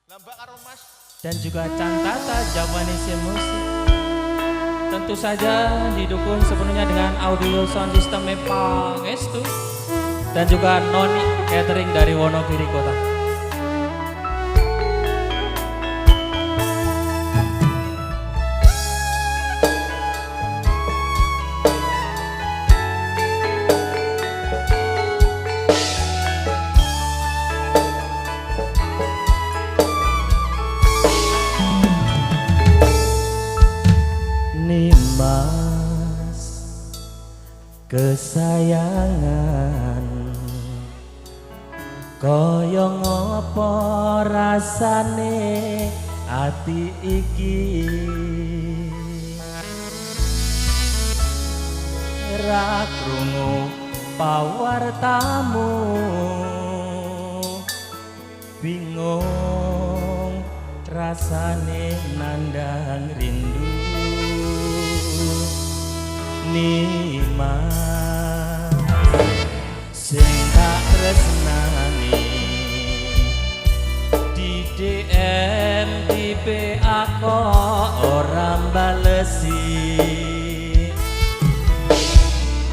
dan juga Cantata Javanese Music. Tentu saja didukung sepenuhnya dengan audio sound system Pangestu dan juga Noni Catering dari Wonogiri Kota. Nimas kesayangan kaya ngopo rasane ati iki ra krungu pawartamu bingung rasane nandang rindu Nimas sing tak tresnani di DM di PA kok ora balesi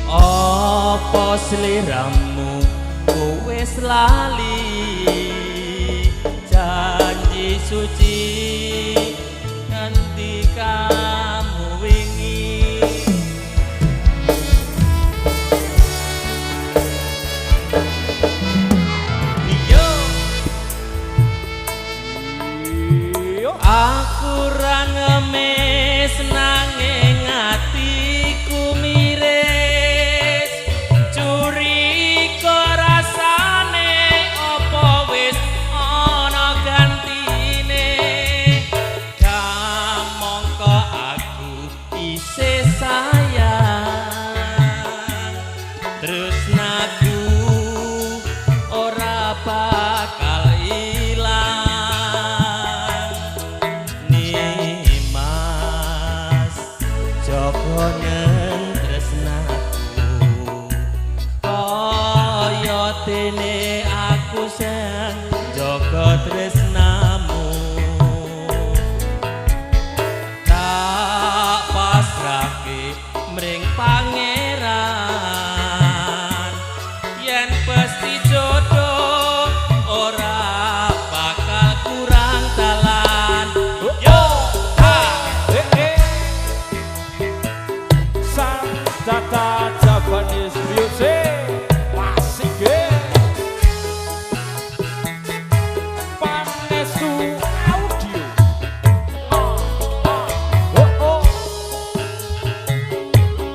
apa sliramu wis lali janji suci nganti kamu wingi aku ra ngemis nanging atiku miris curiga rasane apa wis ana gantine kamangka aku isih sayang tresnaku ora bakal ilang Jokonen tresnaku kaya dene aku sing jaga tresnamu tak pasrahke mring pangeran yen pasti jodoh ora bakal kurang dalan yo Cantata Javanese Music Masih Pangestu Audio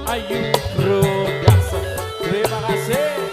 Ayu Bro Dasar terima kasih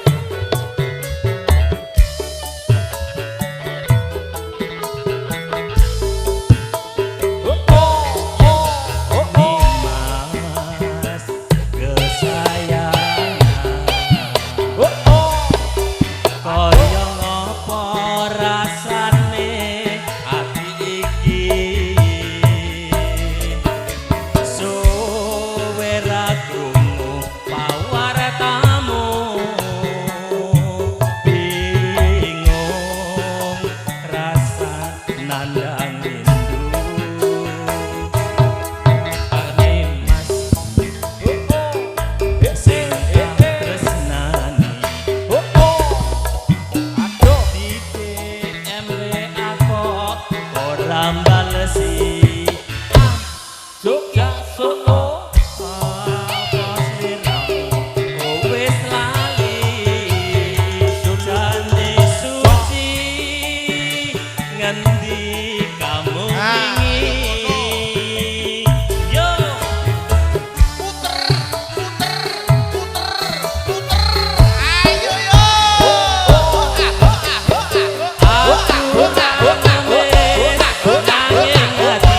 aku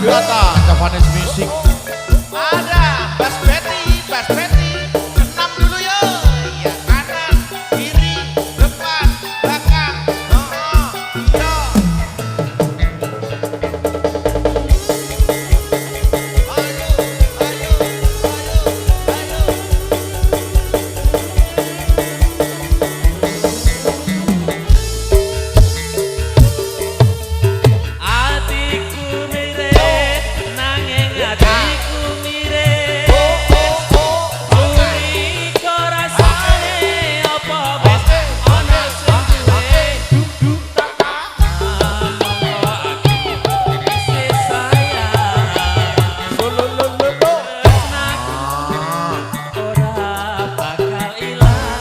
Tata Japanese Music. Ada Bas Betty, enam dulu yo. Iya, kanan, kiri, depan, belakang. Iya. Atiku mirip nanging atiku mirip Uriko rasane apa wis ana sing duwe Monggo aku isih sayang Sololololo. Tresnaku ora bakal ilang